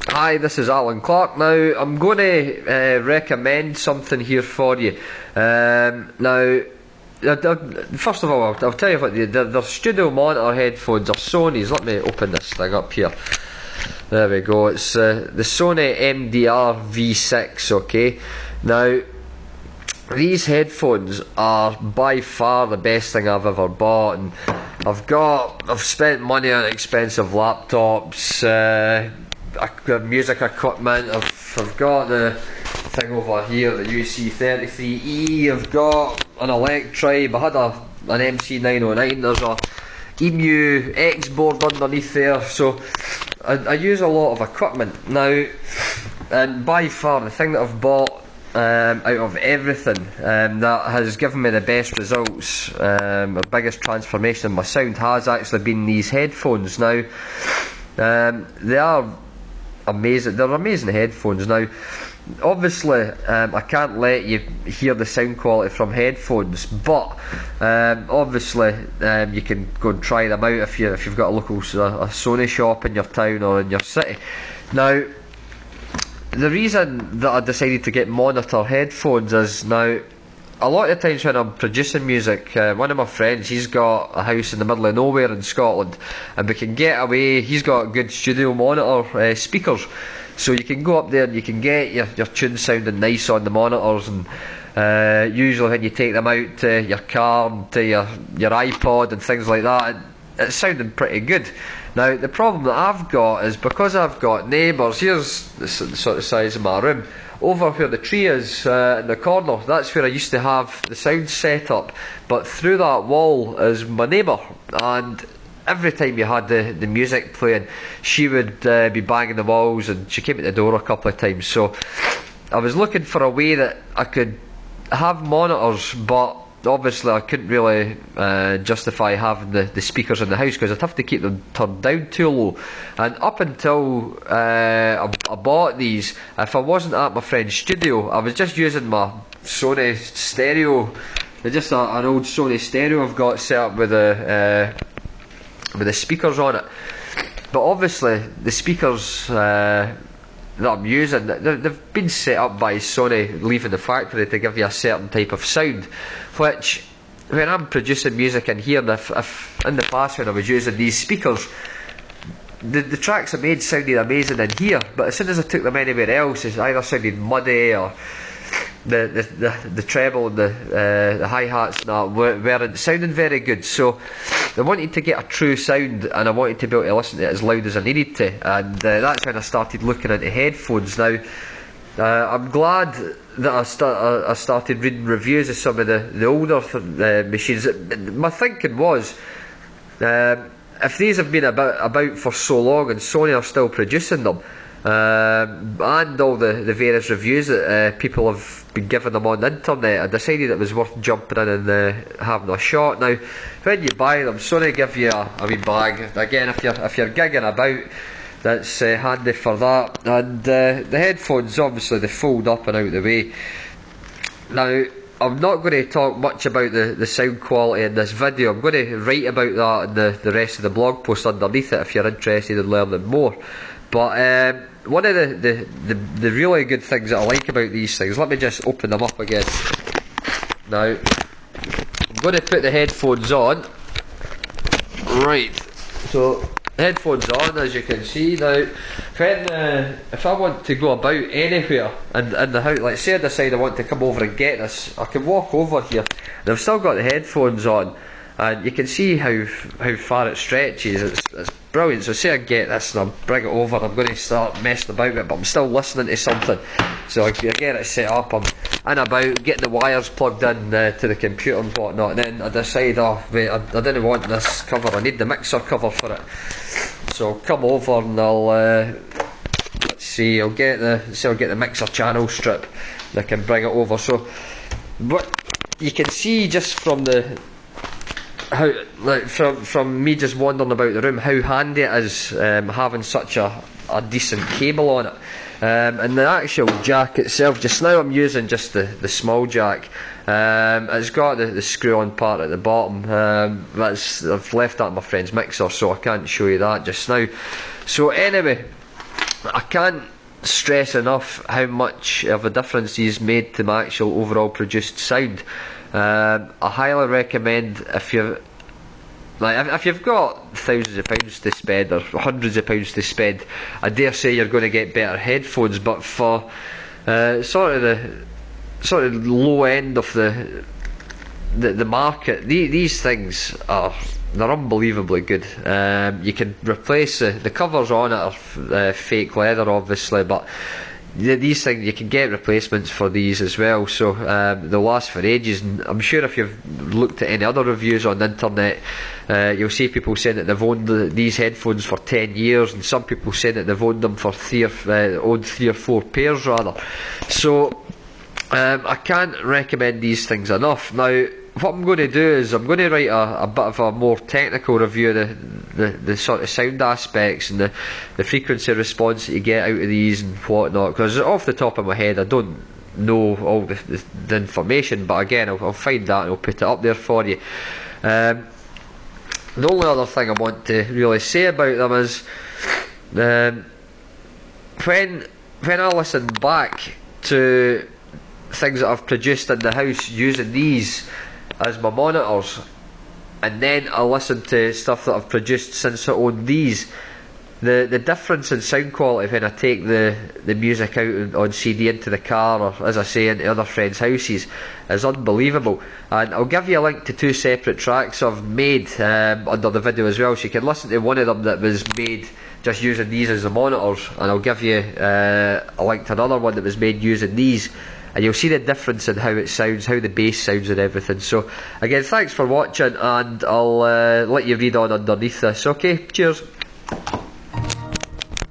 Hi, this is Alan Clark. Now, I'm going to recommend something here for you. Now, first of all, I'll tell you what they're studio monitor headphones, are Sony's. Let me open this thing up here. There we go. It's the Sony MDR-V6. Okay. Now, these headphones are by far the best thing I've ever bought, and I've spent money on expensive laptops, music equipment. I've got the thing over here, the UC33E. I've got an Electribe. I had an MC909. There's a EMU X board underneath there. So I use a lot of equipment now, and by far the thing that I've bought out of everything that has given me the best results, the biggest transformation in my sound, has actually been these headphones. Now, they are amazing. They're amazing headphones. Now, obviously, I can't let you hear the sound quality from headphones, but obviously you can go and try them out if you've got a local a Sony shop in your town or in your city. Now, the reason that I decided to get monitor headphones is, now, a lot of the times when I'm producing music, one of my friends, he's got a house in the middle of nowhere in Scotland, and we can get away. He's got good studio monitor speakers, so you can go up there and you can get your tunes sounding nice on the monitors, and usually when you take them out to your car and to your iPod and things like that, it's sounding pretty good. Now, the problem that I've got is, because I've got neighbours, here's the sort of size of my room, over where the tree is in the corner, that's where I used to have the sound set up, but through that wall is my neighbour, and every time you had the music playing, she would be banging the walls, and she came at the door a couple of times. So I was looking for a way that I could have monitors, but obviously I couldn't really justify having the speakers in the house, because I'd have to keep them turned down too low. And up until I bought these, if I wasn't at my friend's studio, I was just using my Sony stereo. They're just an old Sony stereo I've got set up with the speakers on it. But obviously the speakers that I'm using, they've been set up by Sony leaving the factory to give you a certain type of sound, which, when I'm producing music in here, if in the past when I was using these speakers, the tracks I made sounded amazing in here, but as soon as I took them anywhere else, it either sounded muddy, or the treble and the hi-hats and that weren't sounding very good. So I wanted to get a true sound, and I wanted to be able to listen to it as loud as I needed to, and that's when I started looking into headphones. Now, I'm glad that I started reading reviews of some of the older machines. My thinking was, if these have been about for so long and Sony are still producing them, and all the various reviews that people have been giving them on the internet, I decided it was worth jumping in and having a shot. Now, when you buy them, Sony give you a wee bag. Again, if you're gigging about, that's handy for that. And the headphones, obviously, they fold up and out the way. Now, I'm not going to talk much about the sound quality in this video. I'm going to write about that in the rest of the blog post underneath it if you're interested in learning more. But one of the really good things that I like about these things, let me just open them up again. Now, I'm going to put the headphones on. Right, so headphones on, as you can see. Now, if I want to go about anywhere in the house, like say I decide I want to come over and get this, I can walk over here and I've still got the headphones on, and you can see how far it stretches. It's brilliant. So say I get this and I bring it over, I'm going to start messing about with it, but I'm still listening to something. So I get it set up, I'm in about getting the wires plugged in to the computer and whatnot, and then I decide, oh wait, I didn't want this cover, I need the mixer cover for it. So I'll come over and I'll let's see, I'll get the mixer channel strip and I can bring it over. So what you can see just from from me just wandering about the room, how handy it is having such a decent cable on it. And the actual jack itself, just now I'm using just the small jack. It's got the screw on part at the bottom. I've left that in my friend's mixer, so I can't show you that just now. So anyway, I can't stress enough how much of a difference he's made to my actual overall produced sound. I highly recommend, if you've got thousands of pounds to spend or hundreds of pounds to spend, I dare say you're going to get better headphones. But for sort of the low end of the market, these things they're unbelievably good. You can replace the covers on it are fake leather, obviously, but these things, you can get replacements for these as well, so they'll last for ages. And I'm sure if you've looked at any other reviews on the internet, you'll see people saying that they've owned these headphones for 10 years, and some people saying that they've owned them for owned 3 or 4 pairs rather. So I can't recommend these things enough. Now, what I'm going to do is I'm going to write a bit of a more technical review of the sort of sound aspects and the frequency response that you get out of these and whatnot, because off the top of my head I don't know all the information, but again I'll find that and I'll put it up there for you. The only other thing I want to really say about them is when I listen back to things that I've produced in the house using these as my monitors, and then I listen to stuff that I've produced since I owned these, the difference in sound quality when I take the music out on CD into the car, or as I say, into other friends' houses, is unbelievable. And I'll give you a link to 2 separate tracks I've made under the video as well, so you can listen to one of them that was made just using these as the monitors, and I'll give you a link to another one that was made using these, and you'll see the difference in how it sounds, how the bass sounds and everything. So again, thanks for watching, and I'll let you read on underneath this. Okay, cheers.